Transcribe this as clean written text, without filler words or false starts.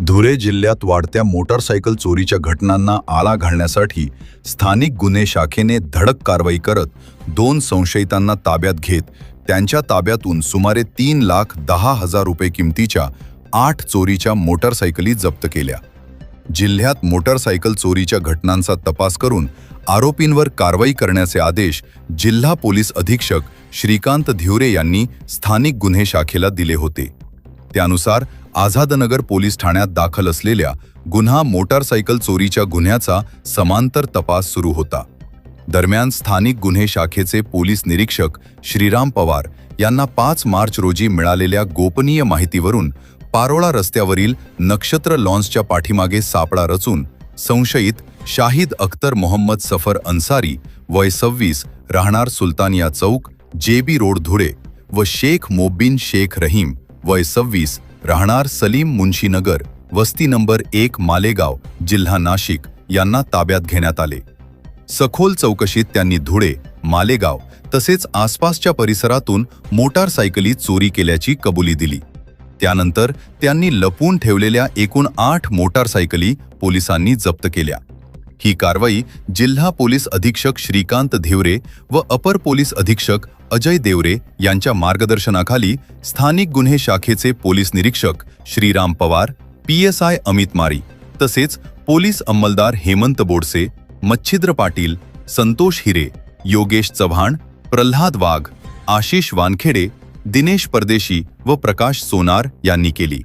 धुळे जिल्ह्यात वाढत्या मोटारसायकल चोरीच्या घटनांना आळा घालण्यासाठी स्थानिक गुन्हे शाखेने धडक कारवाई करत 2 संशयितांना ताब्यात घेत त्यांच्या ताब्यातून सुमारे 3,10,000 रुपये किमतीच्या 8 चोरीच्या मोटारसायकली जप्त केल्या। जिल्ह्यात मोटारसायकल चोरीच्या घटनांचा तपास करून आरोपींवर कारवाई करण्याचे आदेश जिल्हा पोलीस अधीक्षक श्रीकांत धिवरे यांनी स्थानिक गुन्हे शाखेला दिले होते। त्यानुसार आझादनगर पोलीस ठाण्यात दाखल असलेल्या गुन्हा मोटारसायकल चोरीच्या गुन्ह्याचा समांतर तपास सुरू होता। दरम्यान स्थानिक गुन्हे शाखेचे पोलीस निरीक्षक श्रीराम पवार यांना 5 मार्च रोजी मिळालेल्या गोपनीय माहितीवरून पारोळा रस्त्यावरील नक्षत्र लॉन्सच्या पाठीमागे सापळा रचून संशयित शाहिद अख्तर मोहम्मद सफर अन्सारी वय 26 राहणार सुलतानिया चौक जेबी रोड धुळे व शेख मोब्बिन शेख रहीम वय 26 राहणार सलीम मुंशीनगर वस्ती नंबर 1 मालेगाव जिल्हा नाशिक यांना ताब्यात घेण्यात आले। सखोल चौकशीत त्यांनी धुळे, मालेगाव तसेच आसपासच्या परिसरातून मोटारसायकली चोरी केल्याची कबुली दिली। त्यानंतर त्यांनी लपवून ठेवलेल्या एकूण 8 मोटारसायकली पोलिसांनी जप्त केल्या। ही कारवाई जिल्हा पोलीस अधीक्षक श्रीकांत धिवरे व अपर पोलीस अधीक्षक अजय देवरे यांच्या मार्गदर्शनाखाली स्थानिक गुन्हे शाखेचे पोलीस निरीक्षक श्रीराम पवार, PSI अमित मारी तसेच पोलीस अंमलदार हेमंत बोडसे, मच्छिद्र पाटील, संतोष हिरे, योगेश चव्हाण, प्रल्हाद वाघ, आशिष वानखेडे, दिनेश परदेशी व प्रकाश सोनार यांनी केली।